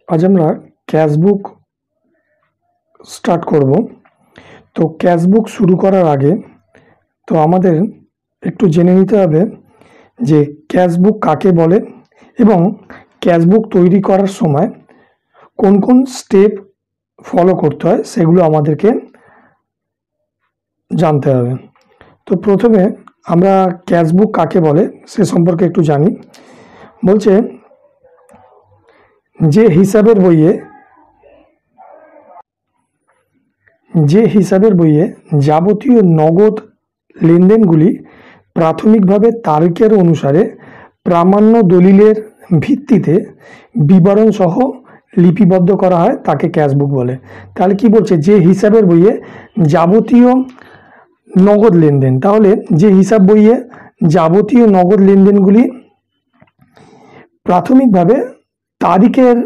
आज আমরা cashbook start করব। তো ক্যাশবুক শুরু করার আগে তো আমাদের একটু জেনে নিতে হবে যে ক্যাশবুক কাকে বলে এবং ক্যাশবুক তৈরি করার সময় কোন কোন স্টেপ ফলো করতে হয় সেগুলো আমাদেরকে জানতে হবে। তো প্রথমে আমরা ক্যাশবুক কাকে বলে সে সম্পর্কে একটু জানি। বলছে যে হিসাবের বইয়ে যাবতীয় নগদ লেনদেনগুলি প্রাথমিকভাবে তারিখের অনুসারে প্রামাণ্য দলিলের ভিত্তিতে বিবরণ সহ লিপিবদ্ধ করা হয় তাকে ক্যাশবুক বলে। তাহলে কি বলছে, যে হিসাবের বইয়ে যাবতীয় নগদ লেনদেন, তাহলে যে হিসাব বইয়ে যাবতীয় নগদ লেনদেনগুলি প্রাথমিকভাবে তারিখের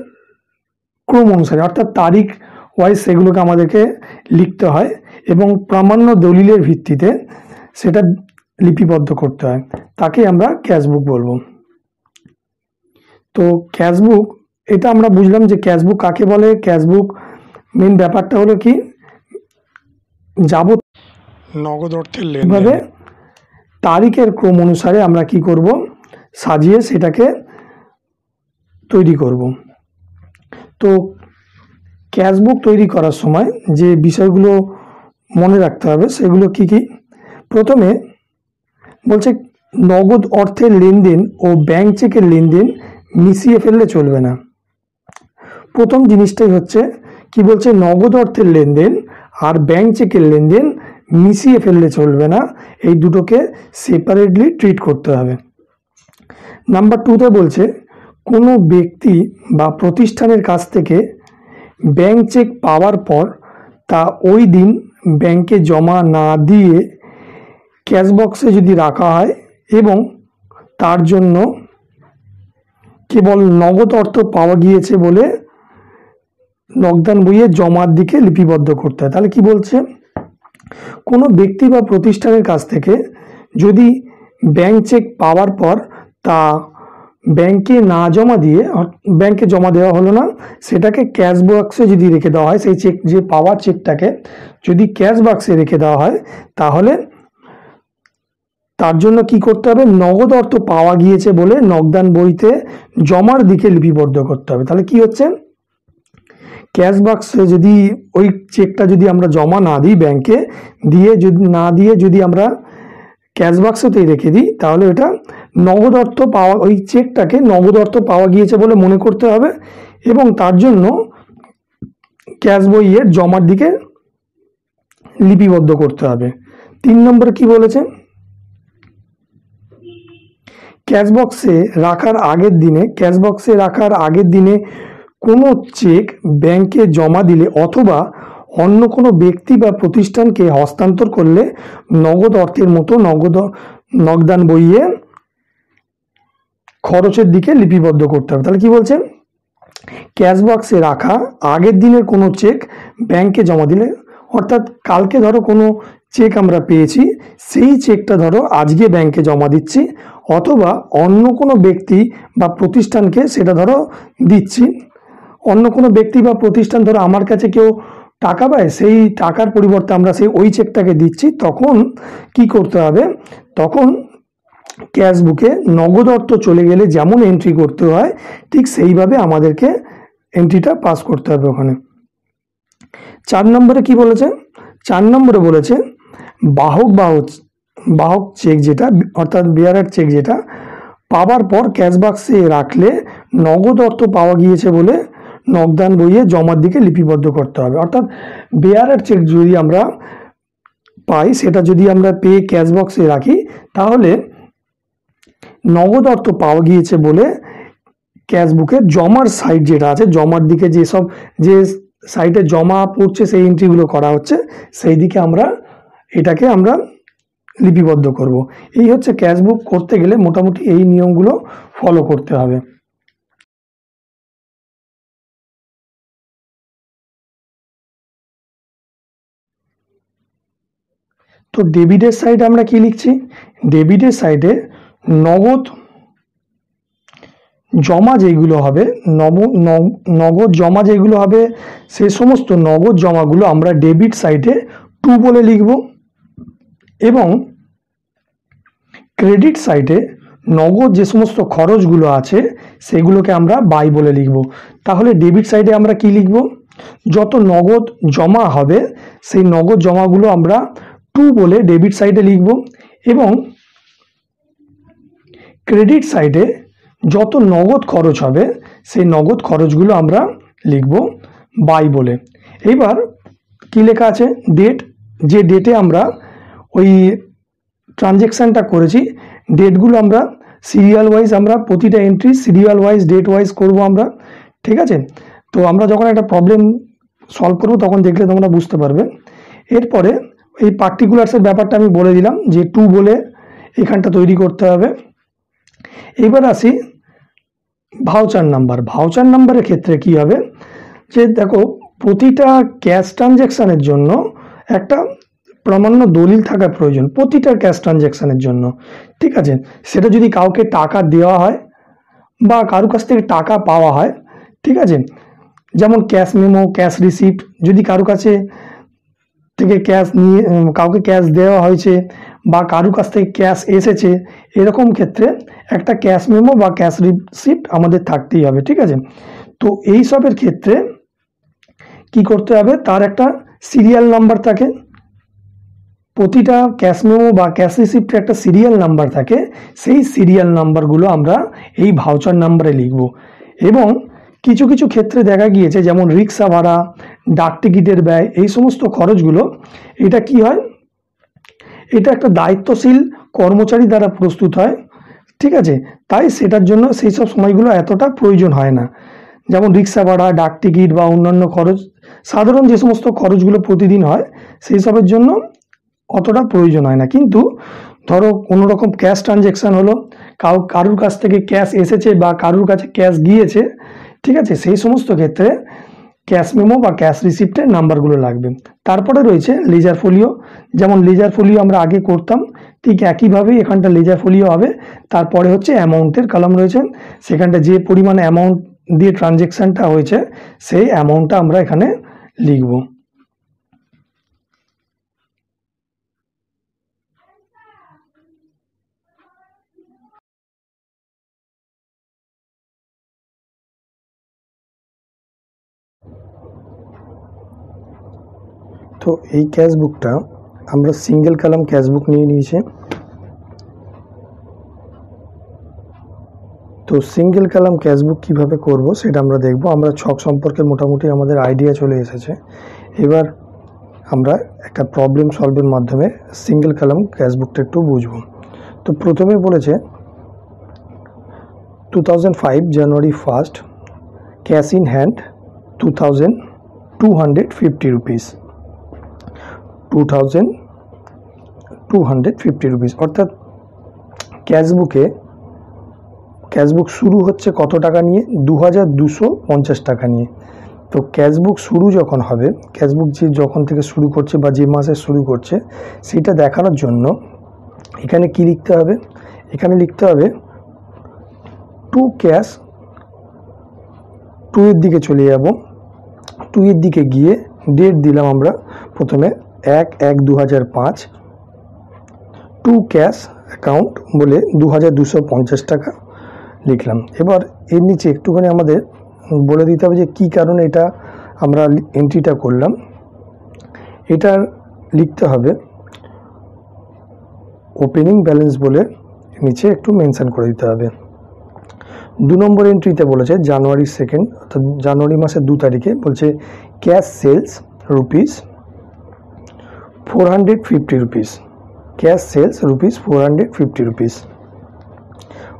ক্রম অনুসারে অর্থাৎ তারিখ ওয়াইজ সেগুলোকে আমাদেরকে লিখতে হয় এবং প্রামাণ্য দলিলের ভিত্তিতে সেটা লিপিবদ্ধ করতে হয়, তাকে আমরা ক্যাশবুক বলবো। তো ক্যাশবুক এটা আমরা বুঝলাম যে ক্যাশবুক কাকে বলে। ক্যাশবুক মেন ব্যাপারটা হলো কি, নগদ অর্থের লেনদেন তারিখের ক্রম অনুসারে আমরা কি করব, সাজিয়ে সেটাকে তৈরি করব। তো ক্যাশবুক তৈরি করার সময় যে বিষয়গুলো মনে রাখতে হবে সেগুলো কি কি। প্রথমে বলছে নগদ অর্থের লেনদেন ও ব্যাংক চেকের লেনদেন মিশিয়ে ফেললে চলবে না। প্রথম জিনিসটাই হচ্ছে কি বলছে, নগদ অর্থের লেনদেন আর ব্যাংক চেকের লেনদেন মিশিয়ে ফেললে চলবে না, এই দুটোকে সেপারেটলি ট্রিট করতে হবে। নাম্বার 2তে বলছে কোনো ব্যক্তি বা প্রতিষ্ঠানের কাছ থেকে ব্যাংক চেক পাওয়ার পর তা ওই দিন ব্যাংকে জমা না দিয়ে ক্যাশ বক্সে যদি রাখা হয় এবং তার জন্য কেবল নগদ অর্থ পাওয়া গিয়েছে বলে নগদান বইয়ে জমার দিকে লিপিবদ্ধ করতে হয়। তাহলে কি বলছে, কোনো ব্যক্তি বা প্রতিষ্ঠানের কাছ থেকে যদি ব্যাংক চেক পাওয়ার পর তা ব্যাংকে না জমা দিয়ে, ব্যাংকে জমা দেওয়া হলো না, সেটাকে ক্যাশ বক্সে যদি রেখে দেওয়া হয়, সেই চেক যে পাওয়ার চেকটাকে যদি ক্যাশ বক্সে রেখে দেওয়া হয় তাহলে তার জন্য কি করতে হবে, নগদ অর্থ পাওয়া গিয়েছে বলে নগদান বইতে জমার দিকে লিপিবদ্ধ করতে হবে। তাহলে কি হচ্ছে, ক্যাশ বক্সে যদি ওই চেকটা যদি আমরা জমা না দিই ব্যাংকে যদি আমরা ক্যাশ বক্সেতেই রেখে দিই তাহলে এটা নগদ অর্থ পাওয়া, ওই চেকটাকে নগদ অর্থ পাওয়া গিয়েছে বলে মনে করতে হবে এবং তার জন্য ক্যাশ বইয়ের জমার দিকে লিপিবদ্ধ করতে হবে। 3 নম্বরে কি বলেছে, ক্যাশ বক্সে রাখার আগের দিনে কোনো চেক ব্যাংকে জমা দিলে অথবা অন্য কোনো ব্যক্তি বা প্রতিষ্ঠানকে হস্তান্তর করলে নগদ অর্থের মতো নগদান বইয়ে খরচের দিকে লিপিবদ্ধ করতে হবে। তাহলে কি বলছে, ক্যাশ বক্সে রাখা আগের দিনের কোনো চেক ব্যাংকে জমা দিলে, অর্থাৎ কালকে ধরো কোনো চেক আমরা পেয়েছি, সেই চেকটা ধরো আজকে ব্যাংকে জমা দিচ্ছি অথবা অন্য কোনো ব্যক্তি বা প্রতিষ্ঠানকে সেটা ধরো দিচ্ছি। অন্য কোনো ব্যক্তি বা প্রতিষ্ঠান ধরো আমার কাছে কেউ টাকা পায়, সেই টাকার পরিবর্তে আমরা ওই চেকটাকে দিচ্ছি, তখন কি করতে হবে, তখন ক্যাশ বুকে নগদ অর্থ চলে গেলে যেমন এন্ট্রি করতে হয় ঠিক সেইভাবে আমাদেরকে এন্ট্রিটা পাস করতে হবে ওখানে। 4 নম্বরে কি বলেছে, 4 নম্বরে বলেছে বাহক চেক যেটা অর্থাৎ বেয়ারার চেক যেটা পাওয়ার পর ক্যাশ বক্সে রাখলে নগদ অর্থ পাওয়া গিয়েছে বলে নগদান বইয়ে জমার দিকে লিপিবদ্ধ করতে হবে। অর্থাৎ বেয়ারার চেক যদি আমরা পাই, সেটা যদি আমরা পেয়ে ক্যাশ বক্সে রাখি তাহলে নগদ অর্থ পাওয়া গিয়েছে বলে ক্যাশ বুকের জমার সাইড যেটা আছে, জমার দিকে যে সাইডে জমা পড়ছে সেই এন্ট্রিগুলো করা হচ্ছে, সেই দিকে এটাকে আমরা লিপিবদ্ধ করব। এই হচ্ছে ক্যাশবুক করতে গেলে মোটামুটি এই নিয়মগুলো ফলো করতে হবে। তো ডেবিটের সাইডে আমরা কি লিখছি, ডেবিটের সাইডে জমা যেগুলো হবে নগদ জমা যেগুলো হবে সেই সমস্ত নগদ জমাগুলো আমরা ডেবিট সাইডে 2 বলে লিখব এবং ক্রেডিট সাইডে নগদ যে সমস্ত খরচগুলো আছে সেগুলোকে আমরা বাই বলে লিখব। তাহলে ডেবিট সাইডে আমরা কি লিখব? যত নগদ জমা হবে সেই নগদ জমাগুলো আমরা 2 বলে ডেবিট সাইডে লিখব এবং ক্রেডিট সাইডে যত নগদ খরচ হবে সেই নগদ খরচগুলো আমরা লিখব বাই বলে। এবার কি লেখা আছে? ডেট, যে ডেটে আমরা ওই ট্রানজ্যাকশানটা করেছি ডেটগুলো আমরা সিরিয়াল ওয়াইজ, আমরা প্রতিটা entry serial wise date wise করব আমরা, ঠিক আছে? তো আমরা যখন একটা প্রবলেম সলভ করব তখন দেখলে তোমরা বুঝতে পারবে। এরপরে এই পার্টিকুলার্সের ব্যাপারটা আমি বলে দিলাম যে 2 বলে এখানটা তৈরি করতে হবে। এবার আসি ভাউচার নাম্বার। ভাউচার নাম্বারের ক্ষেত্রে কি হবে যে দেখো প্রতিটা ক্যাশ ট্রানজ্যাকশানের জন্য একটা প্রামাণ্য দলিল থাকা প্রয়োজন, প্রতিটা ক্যাশ ট্রানজ্যাকশানের জন্য, ঠিক আছে? সেটা যদি কাউকে টাকা দেওয়া হয় বা কারোর কাছ থেকে টাকা পাওয়া হয়, ঠিক আছে, যেমন ক্যাশ মেমো, ক্যাশ রিসিপ্ট, যদি কারোর কাছে থেকে ক্যাশ নিয়ে কাউকে ক্যাশ দেওয়া হয়েছে বা কারোর কাছ থেকে ক্যাশ এসেছে, এরকম ক্ষেত্রে একটা ক্যাশ মেমো বা ক্যাশ রিসিপ্ট আমাদের থাকতেই হবে, ঠিক আছে? তো এই সবের ক্ষেত্রে কি করতে হবে? তার একটা সিরিয়াল নাম্বার থাকে, প্রতিটা ক্যাশ মেমো বা ক্যাশ রিসিপ্টের একটা সিরিয়াল নাম্বার থাকে, সেই সিরিয়াল নাম্বারগুলো আমরা এই ভাউচার নাম্বারে লিখব। এবং কিছু কিছু ক্ষেত্রে দেখা গিয়েছে যেমন রিক্সা ভাড়া, ডাক টিকিটের ব্যয়, এই সমস্ত খরচগুলো এটা কি হয়, এটা একটা দায়িত্বশীল কর্মচারী দ্বারা প্রস্তুত হয়, ঠিক আছে? তাই সেটার জন্য সেই সব সময়গুলো এতটা প্রয়োজন হয় না। যেমন রিক্সা ভাড়া, ডাক টিকিট বা অন্যান্য খরচ, সাধারণ যে সমস্ত খরচগুলো প্রতিদিন হয় সেই সবের জন্য অতটা প্রয়োজন হয় না। কিন্তু ধরো কোনো রকম ক্যাশ ট্রানজ্যাকশান হলো, কারুর কাছ থেকে ক্যাশ এসেছে বা কারুর কাছে ক্যাশ গিয়েছে, ঠিক আছে, সেই সমস্ত ক্ষেত্রে ক্যাশ মেমো বা ক্যাশ রিসিপ্টের নাম্বারগুলো লাগবে। তারপরে রয়েছে লেজার ফোলিও, যেমন লেজার ফোলিও আমরা আগে করতাম ঠিক একইভাবেই এখানটা লেজার ফোলিও হবে। তারপরে হচ্ছে অ্যামাউন্টের কলাম রয়েছে, সেখানটা যে পরিমাণ অ্যামাউন্ট দিয়ে ট্রানজ্যাকশানটা হয়েছে সেই অ্যামাউন্টটা আমরা এখানে লিখব। তো এই ক্যাশবুকটা আমরা সিঙ্গেল কলাম ক্যাশবুক নিয়ে নিয়েছি। তো সিঙ্গেল কলাম ক্যাশবুক কিভাবে করব সেটা আমরা দেখব। আমরা ছক সম্পর্কে মোটামুটি আমাদের আইডিয়া চলে এসেছে। এবার আমরা একটা প্রবলেম সলভের মাধ্যমে সিঙ্গেল কলাম ক্যাশবুকটা একটু বুঝব। তো প্রথমে বলেছে 2005 জানুয়ারি 1 cash in hand 2250 rupees, 2250 rupees, অর্থাৎ ক্যাশবুক শুরু হচ্ছে কত টাকা নিয়ে? 2250 টাকা নিয়ে। তো ক্যাশবুক শুরু যখন হবে, ক্যাশবুক যে যখন থেকে শুরু করছে বা যে মাসে শুরু করছে সেটা দেখানোর জন্য এখানে কি লিখতে হবে? এখানে লিখতে হবে টু ক্যাশ, 2 এর দিকে চলে যাব, 2 এর দিকে গিয়ে ডেট দিলাম আমরা প্রথমে 1/1/2005, টু ক্যাশ অ্যাকাউন্ট বলে 2250 টাকা লিখলাম। এবার এর নিচে একটুখানি আমাদের বলে দিতে হবে যে কী কারণে এটা আমরা এন্ট্রিটা করলাম। এটা লিখতে হবে ওপেনিং ব্যালেন্স বলে নিচে একটু মেনশন করে দিতে হবে। 2 নম্বর এন্ট্রিতে বলেছে জানুয়ারি 2 অর্থাৎ জানুয়ারি মাসের 2 তারিখে বলছে cash sales rupees 450 rupees, cash sales rupees 450 rupees,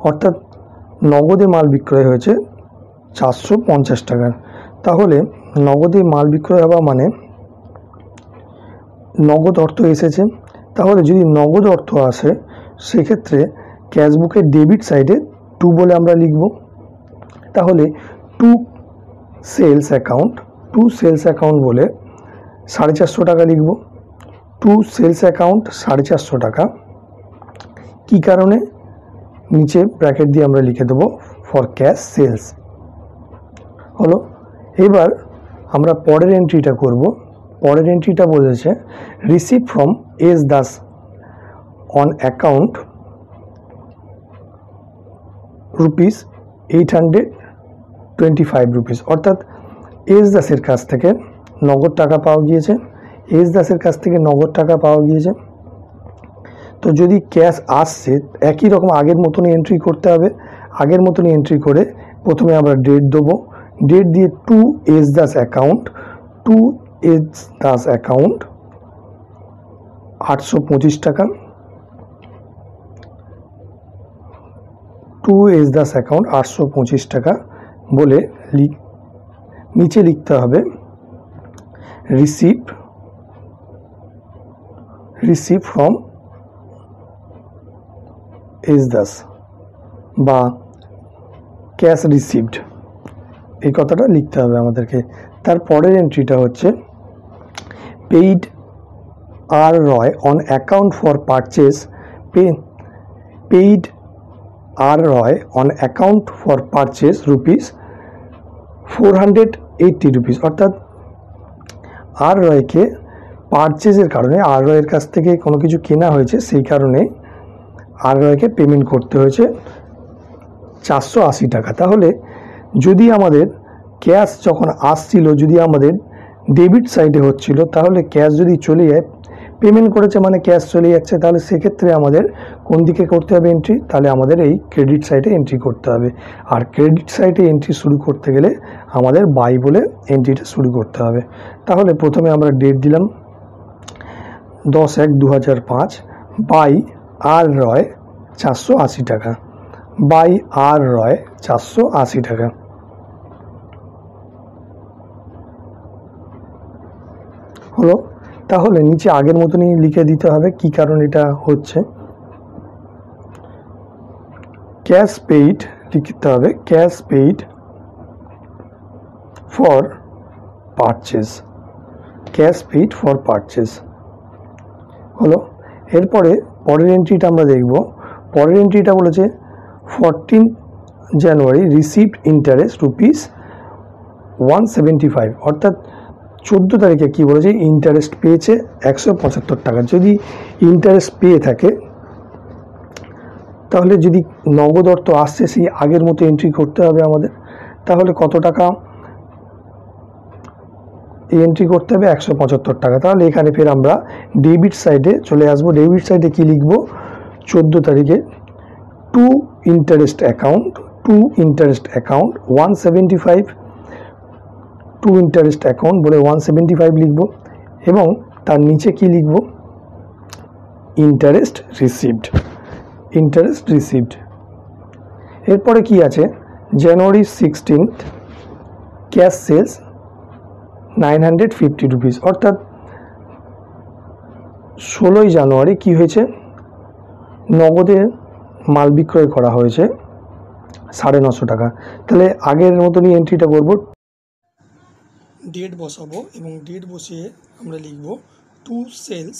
অর্থাৎ নগদে মাল বিক্রয় হয়েছে 450 টাকার। তাহলে নগদে মাল বিক্রয় হওয়া মানে নগদ অর্থ এসেছে। তাহলে যদি নগদ অর্থ আসে সেক্ষেত্রে ক্যাশবুকের ডেবিট সাইডে 2 বলে আমরা লিখব। তাহলে টু সেলস অ্যাকাউন্ট বলে 450 টাকা লিখব। টু সেলস অ্যাকাউন্ট 450 টাকা। কী কারণে? নিচে ব্র্যাকেট দিয়ে আমরা লিখে দেবো ফর ক্যাশ সেলস হলো। এবার আমরা পরের এন্ট্রিটা করব। পরের এন্ট্রিটা বলেছে receive from S Das on account rupees 825 rupees, অর্থাৎ এস দাসের কাছ থেকে নগদ টাকা পাওয়া গিয়েছে। এস দাসের কাছ থেকে নগদ টাকা পাওয়া গিয়েছে। তো যদি ক্যাশ আসছে একই রকম আগের মতনই এন্ট্রি করতে হবে। আগের মতনই এন্ট্রি করে প্রথমে আমরা ডেট দেবো। ডেট দিয়ে টু এস দাস অ্যাকাউন্ট 825 টাকা, টু এস দাস অ্যাকাউন্ট 825 টাকা বলে নিচে লিখতে হবে রিসিভ ফ্রম এস দাস বা ক্যাশ রিসিভড, এই কথাটা লিখতে হবে আমাদেরকে। তারপরের এন্ট্রিটা হচ্ছে paid R Roy on account for purchase, paid R Roy on account for purchase rupees 480 rupees, অর্থাৎ আর রয়কে পারচেজের কারণে আর রয়ের কাছ থেকে কোনো কিছু কেনা হয়েছে, সেই কারণে আর রয়কে পেমেন্ট করতে হয়েছে 480 টাকা। তাহলে যদি আমাদের ক্যাশ যখন আসছিল যদি আমাদের ডেবিট সাইডে হচ্ছিল, তাহলে ক্যাশ যদি চলে যায়, পেমেন্ট করেছে মানে ক্যাশ চলে যাচ্ছে, তাহলে সেক্ষেত্রে আমাদের কোন দিকে করতে হবে এন্ট্রি? তাহলে আমাদের এই ক্রেডিট সাইডে এন্ট্রি করতে হবে। আর ক্রেডিট সাইডে এন্ট্রি শুরু করতে গেলে আমাদের বাই বলে এন্ট্রিটা শুরু করতে হবে। তাহলে প্রথমে আমরা ডেট দিলাম 10/1/2005, বাই আর রয় 480 টাকা, বাই আর রয় 480 টাকা হলো। তাহলে নিচে আগের মতনই লিখে দিতে হবে কি কারণ এটা হচ্ছে। ক্যাশ পেইড লিখতে হবে, cash paid for purchase, cash paid for purchase হলো। এরপরে পরের এন্ট্রিটা আমরা দেখব। পরের এন্ট্রিটা বলেছে 14 জানুয়ারি রিসিভড ইন্টারেস্ট রুপিস 175, অর্থাৎ 14 তারিখে কী বলেছে? ইন্টারেস্ট পেয়েছে 175 টাকা। যদি ইন্টারেস্ট পেয়ে থাকে তাহলে যদি নগদ অর্থ আসছে সেই আগের মতো এন্ট্রি করতে হবে আমাদের। তাহলে কত টাকা এন্ট্রি করতে হবে? 175 টাকা। তাহলে এখানে ফের আমরা ডেবিট সাইডে চলে আসবো। ডেবিট সাইডে কি লিখব? 14 তারিখে to interest account 175, to interest account বলে 175 লিখব এবং তার নিচে কি লিখব? Interest received, interest received. এরপরে কি আছে? জানুয়ারি 16 ক্যাশ সেলস 950 রুপিস, অর্থাৎ 16 জানুয়ারি কি হয়েছে? নগদে মাল বিক্রয় করা হয়েছে 950 টাকা। তাহলে আগের মতনই এন্ট্রিটা করব। ডেট বসাবো এবং ডেট বসিয়ে আমরা লিখব টু সেলস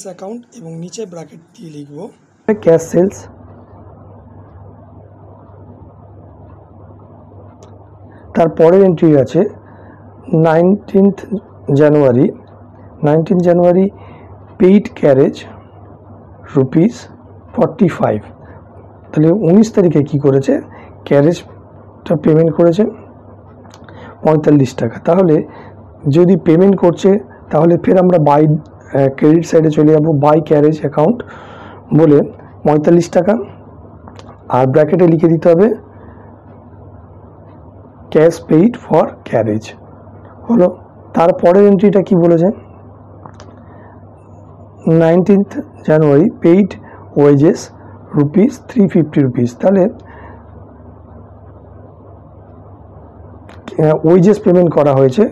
অ্যাকাউন্ট এবং নিচে ব্র্যাকেট দিয়ে লিখব ক্যাশ সেলস। তারপরের এন্ট্রি আছে 19 জানুয়ারি পেইড ক্যারেজ রুপিস 45, তাহলে 19 তারিখে কি করেছে? ক্যারেজটা পেমেন্ট করেছে 45 টাকা। তাহলে যদি পেমেন্ট করছে তাহলে ফের আমরা বাই ক্রেডিট সাইডে চলে যাব, বাই ক্যারেজ অ্যাকাউন্ট বলে 45 টাকা, আর ব্র্যাকেটে লিখে দিতে হবে ক্যাশ পেইড ফর ক্যারেজ হলো। তারপরের এন্ট্রিটা কি বলেছে? 19 জানুয়ারি পেইড ওয়েজেস রুপিস 350 রুপিস, তাহলে ওয়েজেস পেমেন্ট করা হয়েছে।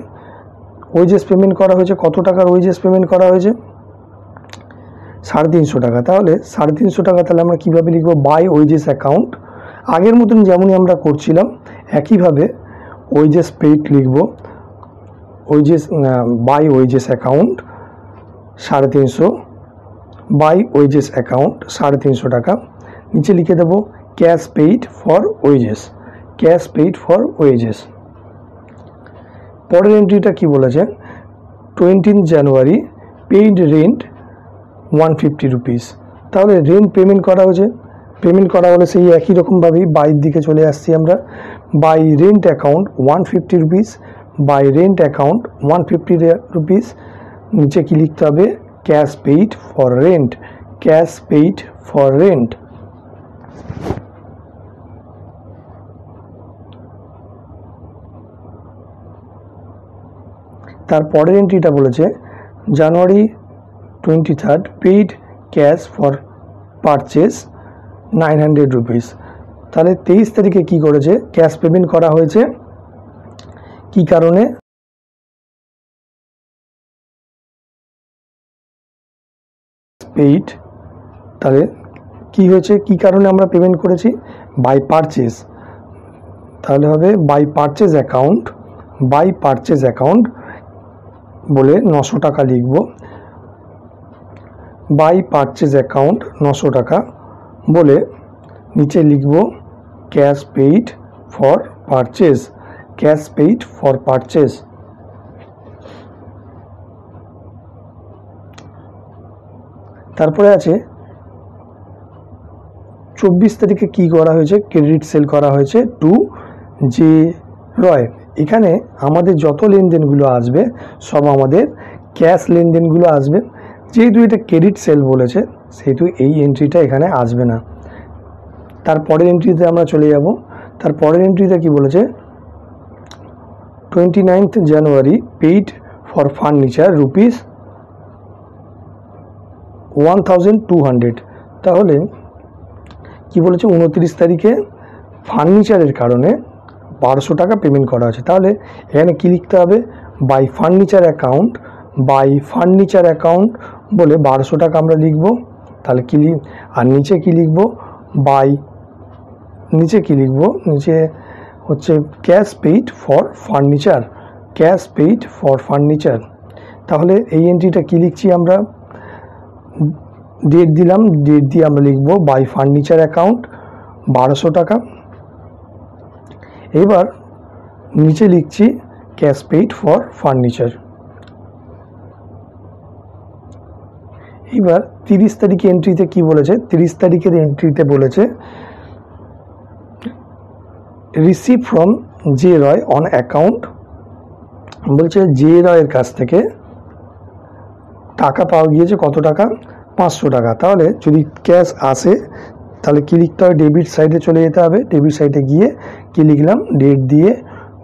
কত টাকার ওয়েজেস পেমেন্ট করা হয়েছে? 350 টাকা। তাহলে 350 টাকা তাহলে আমরা কীভাবে লিখব? বাই ওয়েজেস অ্যাকাউন্ট, আগের মতন যেমনই আমরা করছিলাম একইভাবে ওয়েজেস পেইড লিখব, by wages account 350, by wages account 350 টাকা। নিচে লিখে দেবো cash paid for wages, cash paid for wages. পরের এন্ট্রিটা কি বলেছে, 20 জানুয়ারি পেইড রেন্ট 150 রুপিস। তাহলে রেন্ট পেমেন্ট করা হয়েছে, পেমেন্ট করা হলে সেই একই রকমভাবেই বাইর দিকে চলে আসছি আমরা। By rent account 150 rupees, by rent account 150 rupees. নিচে কি লিখতে হবে, cash paid for rent, cash paid for rent. তারপরের এন্ট্রিটা বলেছে January 23 paid cash for purchase 900 rupees. তাহলে 23 তারিখে কি করেছে, ক্যাশ পেমেন্ট করা হয়েছে, কি কারণে, পেইড। তাহলে কি হয়েছে, কি কারণে আমরা পেমেন্ট করেছি, বাই পারচেস। তাহলে হবে by purchase account, by purchase account বলে 900 টাকা লিখব, বাই পারচেস অ্যাকাউন্ট 900 টাকা বলে নিচে লিখব cash paid for purchase, cash paid for purchase. তারপরে আছে 24 তারিখে কি করা হয়েছে, ক্রেডিট সেল করা হয়েছে টু জে রয়। এখানে আমাদের যত লেনদেনগুলো আসবে সব আমাদের ক্যাশ লেনদেনগুলো আসবে। যেহেতু এটা ক্রেডিট সেল বলেছে সেহেতু এই এন্ট্রিটা এখানে আসবে না। তারপরের এন্ট্রিতে আমরা চলে যাব। তারপরের এন্ট্রিতে কি বলেছে, 29 জানুয়ারি পেইড ফর ফার্নিচার রুপিস 1200। তাহলে কি বলেছে, 29 তারিখে ফার্নিচারের কারণে 1200 টাকা পেমেন্ট করা আছে। তাহলে এখানে কি লিখতে হবে, by furniture account, by furniture account বলে 1200 টাকা আমরা লিখব। তাহলে কি আর নিচে কি লিখব, বাই, নিচে কি লিখব, নিচে হচ্ছে cash paid for furniture, cash paid for furniture. তাহলে এই এন্ট্রিটা কি লিখছি আমরা, ডেট দিলাম, ডেট দিয়ে আমরা লিখব বাই ফার্নিচার অ্যাকাউন্ট 1200 টাকা। এবার নিচে লিখছি ক্যাশ পেইড ফর ফার্নিচার। এবার 30 তারিখে এন্ট্রিতে কি বলেছে, 30 তারিখের এন্ট্রিতে বলেছে receive from J Roy on account, বলছে জে রয়ের কাছ থেকে টাকা পাওয়া গিয়েছে কত টাকা, 500 টাকা। তাহলে যদি ক্যাশ আসে তাহলে কি লিখতে হবে, ডেবিট সাইডে চলে যেতে হবে, ডেবিট সাইডে গিয়ে কি লিখলাম, ডেট দিয়ে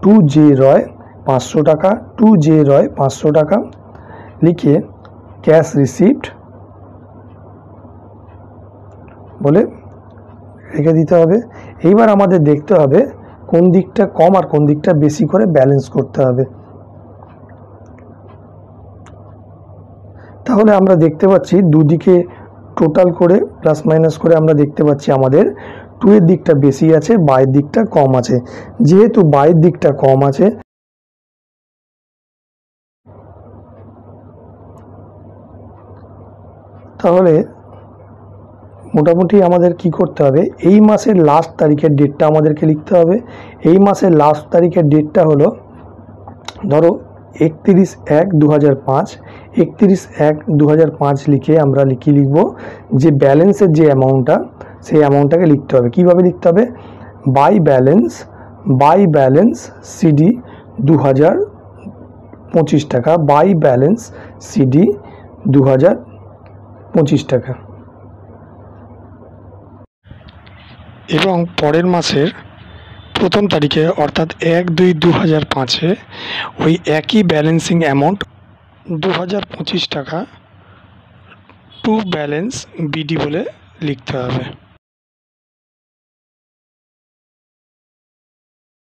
টু জে রয় 500 টাকা, টু জে রয় 500 টাকা লিখে ক্যাশ রিসিপ্ট বলে রেখে দিতে হবে। এইবার আমাদের দেখতে হবে কোন দিকটা কম আর কোন দিকটা বেশি করে ব্যালেন্স করতে হবে। তাহলে আমরা দেখতে পাচ্ছি দুদিকে টোটাল করে প্লাস মাইনাস করে আমরা দেখতে পাচ্ছি আমাদের 2 এর দিকটা বেশি আছে, বাইয়ের দিকটা কম আছে। যেহেতু বাইয়ের দিকটা কম আছে তাহলে মোটামুটি আমাদের কি করতে হবে, এই মাসের লাস্ট তারিখের ডেটটা আমাদেরকে লিখতে হবে। এই মাসের লাস্ট তারিখের ডেটটা হলো ধরো 31/1/2005, 31/1/2005 লিখে আমরা লিখব যে ব্যালেন্সের যে অ্যামাউন্টটা সেই অ্যামাউন্টটাকে লিখতে হবে। কিভাবে লিখতে হবে, বাই ব্যালেন্স সিডি 2025 টাকা, বাই ব্যালেন্স সিডি 2025 টাকা। এবং পরের মাসের 1ম তারিখে অর্থাৎ 1/2/2005 ওই একই ব্যালেন্সিং অ্যামাউন্ট 2025 টাকা টু ব্যালেন্স বিডি বলে লিখতে হবে।